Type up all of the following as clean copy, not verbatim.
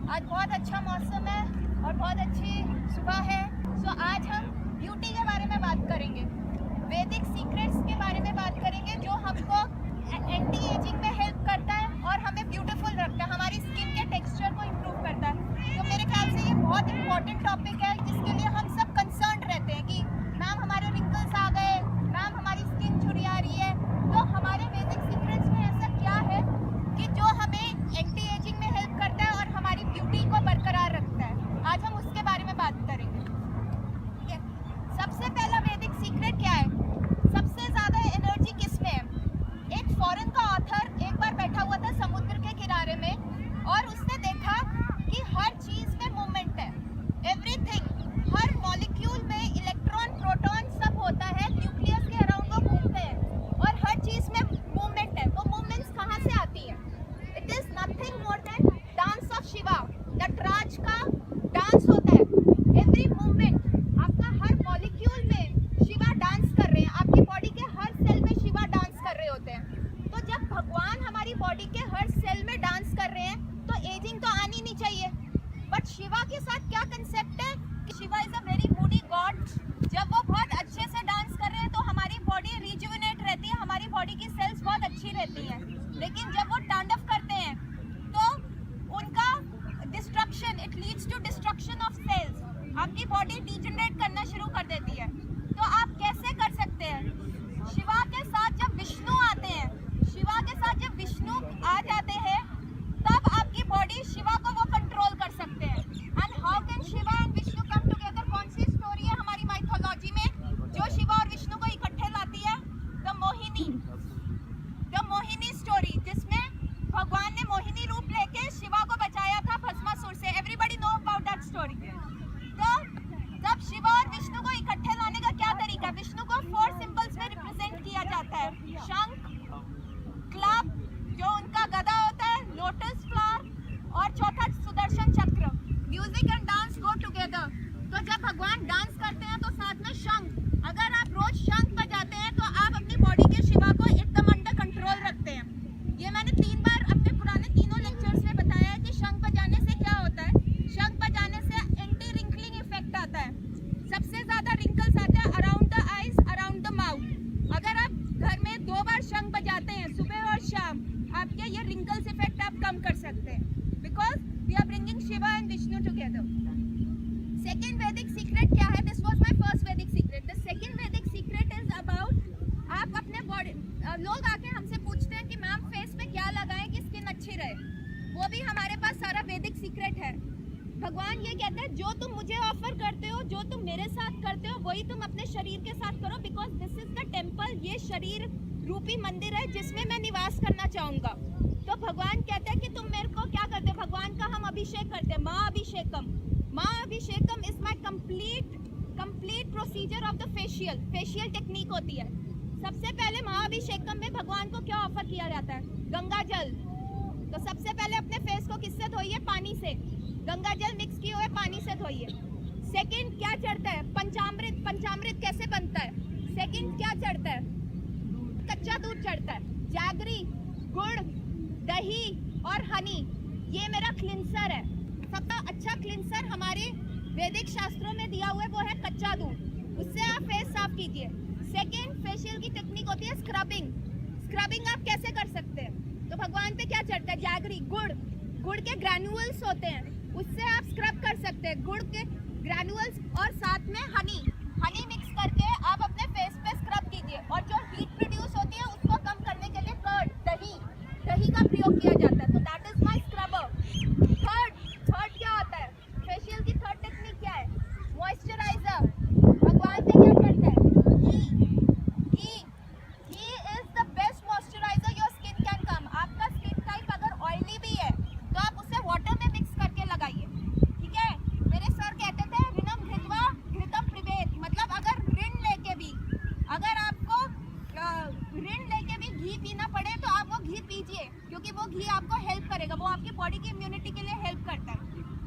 आज बहुत अच्छा मौसम है और बहुत अच्छी सुबह है। सो आज हम ब्यूटी के बारे में बात करेंगे, वैदिक सीक्रेट्स के बारे में बात करेंगे जो हमको एंटी एजिंग में हेल्प करता है और हमें ब्यूटीफुल रखता है, हमारी स्किन के टेक्सचर को इम्प्रूव करता है। तो मेरे ख्याल से ये बहुत इंपॉर्टेंट टॉपिक है जिसके लिए हम सब कंसर्न रहते हैं कि मैम हमारे रिंकल्स आ गए, मैम हमारी स्किन झुर्रिया रही है। तो हमारे वैदिक सीक्रेट्स में ऐसा क्या है कि जो हमें एंटी एजिंग में हेल्प करता है और हमारी ब्यूटी को बरकरार रखता है। आज हम उसके बारे में बात करेंगे। ठीक है, सबसे पहला वैदिक सीक्रेट क्या है? सबसे ज़्यादा एनर्जी किस में है? एक फॉरेन का ऑथर एक बार बैठा हुआ था समुद्र के किनारे में और उसने देखा कि हर चीज़ में मूवमेंट है, एवरीथिंग, हर मॉलिक्यूल में इलेक्ट्रॉन प्रोटॉन सब होता है, न्यूक्लियस के अराउंड वो घूमते हैं और हर चीज़ में मूवमेंट है। वो मूवमेंट्स कहाँ से आती है? It is nothing more than dance of Shiva. Nataraj का डांस होता है, एवरी मूवमेंट, आपका हर मॉलिक्यूल में शिवा डांस कर रहे हैं, आपकी बॉडी के हर सेल में शिवा डांस कर रहे होते हैं। तो जब भगवान हमारी बॉडी के हर सेल में डांस कर रहे हैं तो एजिंग तो आनी नहीं चाहिए। बट शिवा के साथ क्या कंसेप्ट है कि Shiva is a very Moody God. जब वो बहुत अच्छे से डांस कर रहे हैं तो हमारी बॉडी रिजुविनेट रहती है, हमारी बॉडी की सेल्स बहुत अच्छी रहती हैं। लेकिन जब वो तांडव करते हैं तो उनका destruction, it leads to destruction of cells, आपकी बॉडी डिजेनरेट करना शुरू कर देती है। तो आप कैसे कर सकते हैं? शिवा के साथ जब विष्णु आते हैं, शिवा के साथ जब विष्णु आ जाते हैं तब आपकी बॉडी शिवा को वो कंट्रोल कर सकते हैं। And how can Shiva and Vishnu come together? कौन सी स्टोरी है हमारी माइथोलॉजी में जो शिवा और विष्णु को इकट्ठे लाती है? द मोहिनी स्टोरी, जिसमें भगवान ने मोहिनी रूप लेके शिवा को बचाया था भस्मासुर से। Everybody know about that story. तो जब शिवा और विष्णु को इकट्ठे लाने का क्या तरीका? विष्णु को 4 सिंबल्स में रिप्रेजेंट किया जाता है, शंख, क्लब जो उनका गदा होता है, लोटस फ्लावर और चौथा सुदर्शन चक्र। Music and dance go together. तो जब भगवान डांस करते हैं तो साथ में शंख, अगर आप रोज शंख बजाते हैं तो आप अपनी बॉडी के शिवा को एकदम अंडर कंट्रोल रखते हैं। ये मैंने 3 बार अपने पुराने तीनों लेक्चर्स में बताया है कि शंख बजाने से क्या होता है। शंख बजाने से एंटी रिंकलिंग इफेक्ट आता है। सबसे ज्यादा रिंकल्स आते हैं around the eyes, around the mouth. अगर आप घर में 2 बार शंख बजाते हैं सुबह और शाम, आपके ये रिंकल्स इफेक्ट आप कम कर सकते हैं, because we are bringing Shiva and Vishnu together. Second Vedic secret क्या है? This was my first Vedic secret. The second Vedic secret is about, आप अपने बॉडी, लोग आके हमसे पूछते हैं कि मैम फेस पे क्या लगाएं कि स्किन अच्छी रहे। वो भी हमारे पास सारा वैदिक सीक्रेट है। भगवान ये कहते हैं जो तुम मुझे ऑफर करते हो, जो तुम मेरे साथ करते हो, वही तुम अपने शरीर के साथ करो, because this is the temple. ये शरीर रूपी मंदिर है जिसमें मैं निवास करना चाहूँगा। तो भगवान कहते हैं कि तुम मेरे को क्या करते हो? भगवान का हम अभिषेक करते हैं, Maa Abhishekam. Maa Abhishekam is my complete procedure of the facial technique होती है। सबसे पहले महाअभिषेकम में भगवान को क्या ऑफर किया जाता है? गंगा जल। तो सबसे पहले अपने फेस को किससे धोइए? पानी से। गंगा जल मिक्स किए हुए पानी से धोइए। सेकंड क्या चढ़ता है? पंचामृत। पंचामृत कैसे बनता है? सेकंड क्या चढ़ता है? कच्चा दूध चढ़ता है। जैगरी, गुड़, दही और हनी, ये मेरा क्लिंसर है। सबसे अच्छा क्लिंसर हमारे वैदिक शास्त्रों में दिया हुआ है वो है कच्चा दूध, उससे आप फेस साफ कीजिए। सेकेंड फेशियल की टेक्निक होती है स्क्रबिंग। स्क्रबिंग आप कैसे कर सकते हैं? तो भगवान पे क्या चढ़ता है? जैगरी, गुड़ के ग्रैन्युअल्स होते हैं, उससे आप स्क्रब कर सकते हैं, गुड़ के ग्रैन्युअल्स। और साथ में हनी मिक्स करके आप अपने फेस पे स्क्रब कीजिए। और जो हीट प्रोड्यूस होती है उसको कम करने के लिए कर्ड, दही का प्रयोग किया जाता है। तो that is my scrubber. Third क्या होता है? फेशियल की थर्ड टेक्निक क्या है? मॉइस्चराइजर। भगवान पे क्या चढ़ता है? Ghee is the best moisturiser your skin can come. आपका स्किन टाइप अगर ऑयली भी है तो आप उसे वाटर में मिक्स करके लगाइए। ठीक है, मेरे सर कहते थे ऋणम घृत्वा घृतम पिबेत, मतलब अगर आपको ऋण लेके भी घी पीना पड़े तो आप वो घी पीजिए, क्योंकि वो घी आपको हेल्प करेगा, वो आपकी बॉडी की इम्यूनिटी के लिए हेल्प करता है।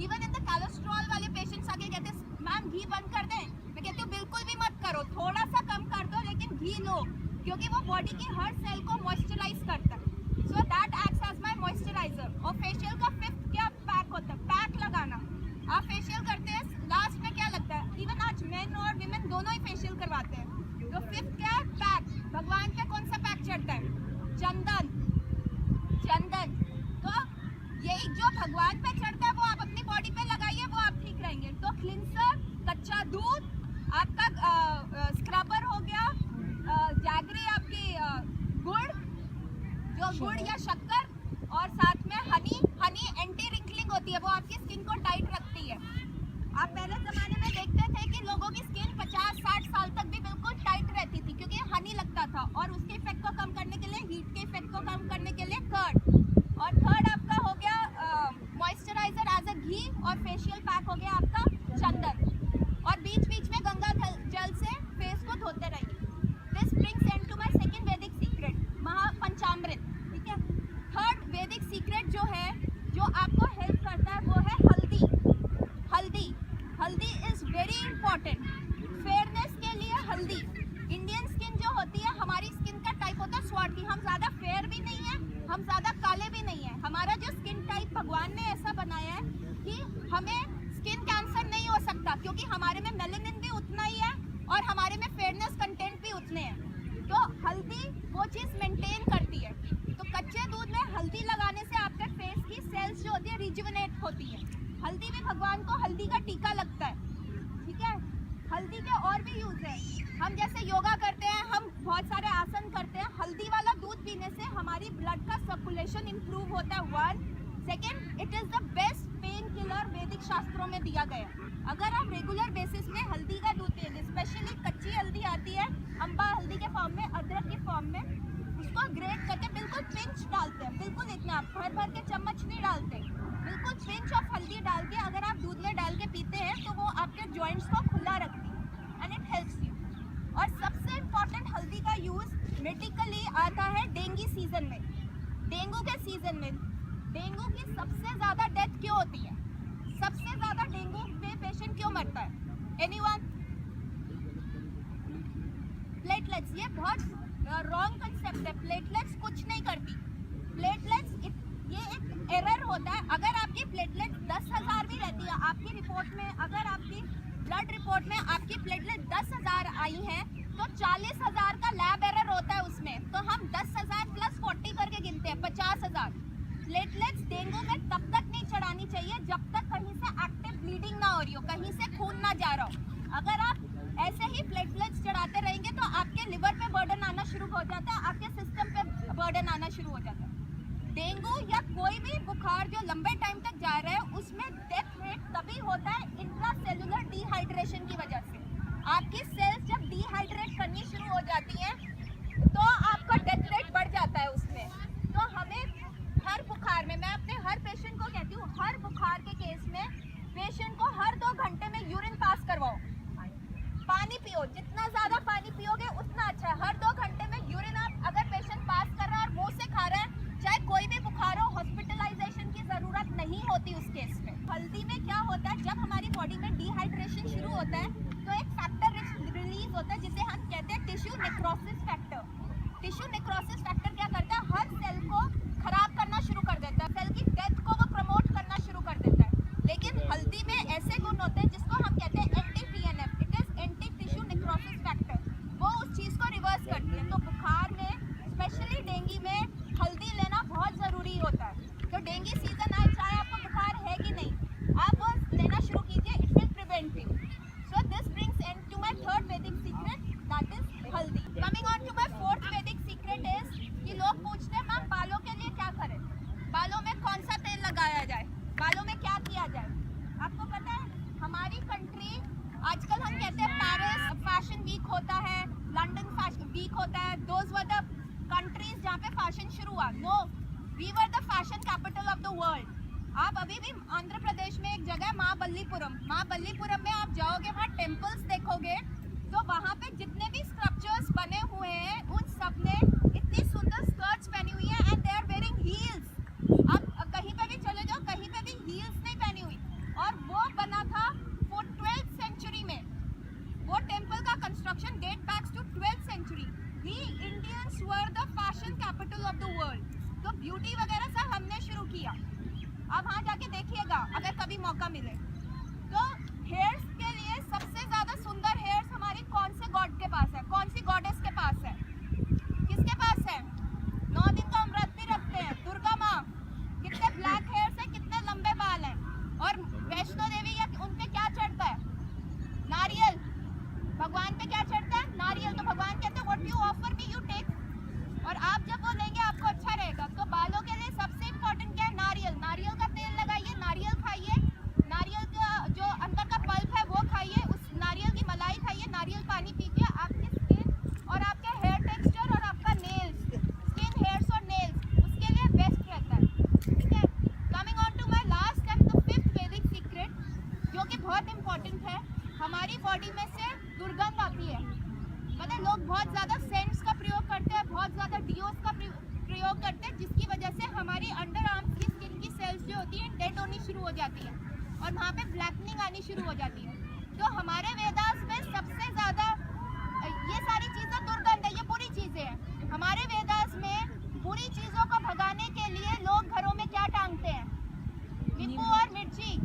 इवन इन द कोलेस्ट्रॉल वाले पेशेंट्स आके कहते हैं मैम घी बंद कर दें, मैं कहती हूँ बिल्कुल भी मत करो, थोड़ा सा कम कर दो लेकिन घी लो, क्योंकि वो बॉडी की हर सेल को मॉइस्चराइज करता है। So that acts as my moisturiser. और फेशियल का 5th क्या पैक होता है? पैक क्योंकि हमारे में मेलानिन भी उतना ही है और हमारे में फेयरनेस कंटेंट भी उतने हैं। तो हल्दी वो चीज़ मेंटेन करती है। तो कच्चे दूध में हल्दी लगाने से आपके फेस की सेल्स जो होती है रिजुविनेट होती है। हल्दी भी भगवान को हल्दी का टीका लगता है, ठीक है। हल्दी के और भी यूज है। हम जैसे योगा करते हैं, हम बहुत सारे आसन करते हैं, हल्दी वाला दूध पीने से हमारी ब्लड का सर्कुलेशन इंप्रूव होता है। 1 second, it is the best pain killer वैदिक शास्त्रों में दिया गया है। अगर आप रेगुलर बेसिस में हल्दी का दूध पिएंगे, स्पेशली कच्ची हल्दी आती है अम्बा हल्दी के फॉर्म में, अदरक के फॉर्म में, उसको ग्रेट करके बिल्कुल पिंच डालते हैं, बिल्कुल इतना, आप भर भर के चम्मच नहीं डालते, बिल्कुल पिंच ऑफ हल्दी डाल के अगर आप दूध में डाल के पीते हैं तो वो आपके जॉइंट्स को खुला रखती है एंड इट हेल्प्स यू। और सबसे इम्पॉर्टेंट हल्दी का यूज मेडिकली आता है डेंगू सीजन में। डेंगू के सीजन में डेंगू की सबसे ज्यादा डेथ क्यों होती है? सबसे ज्यादा डेंगू में पेशेंट क्यों मरता है? एनीवन? प्लेटलेट्स। ये बहुत रॉन्ग कंसेप्ट है। प्लेटलेट्स कुछ नहीं करती। प्लेटलेट्स ये एक एरर होता है। अगर आपकी प्लेटलेट 10,000 भी रहती है, आपकी रिपोर्ट में अगर आपकी ब्लड रिपोर्ट में आपकी प्लेटलेट 10,000 आई है तो 40,000 का लैब एरर होता है उसमें। तो हम 10,000 प्लस 40 करके गिनते हैं, 50,000। प्लेटलेट्स डेंगू में तब तक नहीं चढ़ानी चाहिए जब तक कहीं से एक्टिव ब्लीडिंग ना हो रही हो, कहीं से खून ना जा रहा हो। अगर आप ऐसे ही प्लेटलेट्स चढ़ाते रहेंगे तो आपके लिवर पे बर्डन आना शुरू हो जाता है, आपके सिस्टम पे बर्डन आना शुरू हो जाता है। डेंगू या कोई भी बुखार जो लंबे टाइम तक जा रहा है उसमें डेथ रेट तभी होता है इंट्रासेलुलर डिहाइड्रेशन की वजह से। आपकी सेल्स जब डिहाइड्रेट करनी शुरू हो जाती हैं तो आपका डेथ रेट बढ़ जाता है उसमें। तो हमें हर बुखार में, मैं अपने हर पेशेंट को कहती हूँ, हर बुखार के केस में पेशेंट को हर 2 घंटे में यूरिन पास करवाओ। पानी पियो, जितना ज्यादा पानी पियोगे उतना अच्छा है। हर 2 घंटे में यूरिन आप अगर पेशेंट पास कर रहा है और मुंह से खा रहा है, चाहे कोई भी बुखार हो, हॉस्पिटलाइजेशन की जरूरत नहीं होती उस केस में। हल्दी में क्या होता है, जब हमारी बॉडी में डिहाइड्रेशन शुरू होता है तो एक फैक्टर रिलीज होता है जिसे हम कहते हैं tissue necrosis factor. Tissue necrosis factor क्या करता है, हर सेल को खराब करना शुरू कर देता है, सेल की डेथ को वो प्रमोट करना शुरू कर देता है। लेकिन हल्दी में ऐसे गुण होते हैं जिसको हम कहते हैं anti TNF, it is anti tissue necrosis factor. वो उस चीज को रिवर्स करती है। तो बुखार में, स्पेशली डेंगू में, हल्दी लेना बहुत जरूरी होता है। तो डेंगू सीजन आए, चाहे आपको बुखार है कि नहीं, आप वो लेना शुरू कीजिए, it will prevent it. So this brings end to my third Vedic secret, that is haldi. Coming on to my fourth Vedic secret is कि लोग पूछते हैं मैम बालों के लिए क्या करें, बालों में कौन सा तेल लगाया जाए, बालों में क्या किया जाए। आपको पता है हमारी कंट्री, आजकल हम कहते हैं पेरिस फैशन वीक होता है, लंदन फैशन वीक होता है, दोज वर द कंट्रीज जहाँ पे फैशन शुरू हुआ। No, we were the fashion capital of the world. आप अभी भी आंध्र प्रदेश में एक जगह है महाबलीपुरम, महाबलीपुरम में आप जाओगे, वहाँ टेम्पल्स देखोगे तो वहाँ पे जितने भी स्कल्पचर्स बने हुए हैं उन सब ने इतनी सुंदर स्कर्ट्स पहनी हुई है and they are wearing heels. आप कहीं पे भी चले जाओ, कहीं पे भी हील्स नहीं पहनी हुई। और वो बना था 12th सेंचुरी में। वो टेम्पल का construction date backs to 12th century. We Indians were the fashion capital of the world. तो ब्यूटी वगैरह सब हमने शुरू किया। आप वहाँ जाके देखिएगा अगर कभी मौका मिले तो। हेयर्स के लिए सबसे ज्यादा सुंदर हेयर्स हमारी कौन से गॉड के पास है, कौन सी गॉडेस के पास है, किसके पास है? 9 दिन का अमृत भी रखते हैं, दुर्गा माँ। कितने ब्लैक हेयर्स है, कितने लंबे बाल हैं। और वैष्णो देवी या उन पे क्या चढ़ता है? नारियल। भगवान पे क्या चढ़ता है? नारियल। तो भगवान कहते हैं what you offer me you take. और आप जब वो लेंगे आपको अच्छा रहेगा। तो बालों के लिए सबसे इम्पोर्टेंट क्या है? नारियल। नारियल का तेल लगाइए, नारियल खाइए, नारियल का जो अंदर का पल्प है वो खाइए, उस नारियल की मलाई खाइए, नारियल पानी पीजिए। आपकी स्किन और आपके हेयर टेक्सचर और आपका नेल्स, स्किन, हेयर्स और नेल्स, उसके लिए बेस्ट रहता है, ठीक है। Coming on to my last and the 5th Vedic secret, जो कि बहुत इंपॉर्टेंट है। हमारी बॉडी में से दुर्गंध आती है, मतलब लोग बहुत ज़्यादा सेंट्स का प्रयोग करते हैं, बहुत ज़्यादा डिओस का प्रयोग करते हैं, जिसकी वजह से हमारी अंडर आर्म्स की स्किन की सेल्स जो होती है डेड होनी शुरू हो जाती है और वहाँ पे ब्लैकनिंग आनी शुरू हो जाती है। तो हमारे वेदास में सबसे ज़्यादा ये सारी चीज़ें दुर्गंध है, ये बुरी चीज़ें हैं। हमारे वेदास में बुरी चीज़ों को भगाने के लिए लोग घरों में क्या टांगते हैं? नींबू और मिर्ची।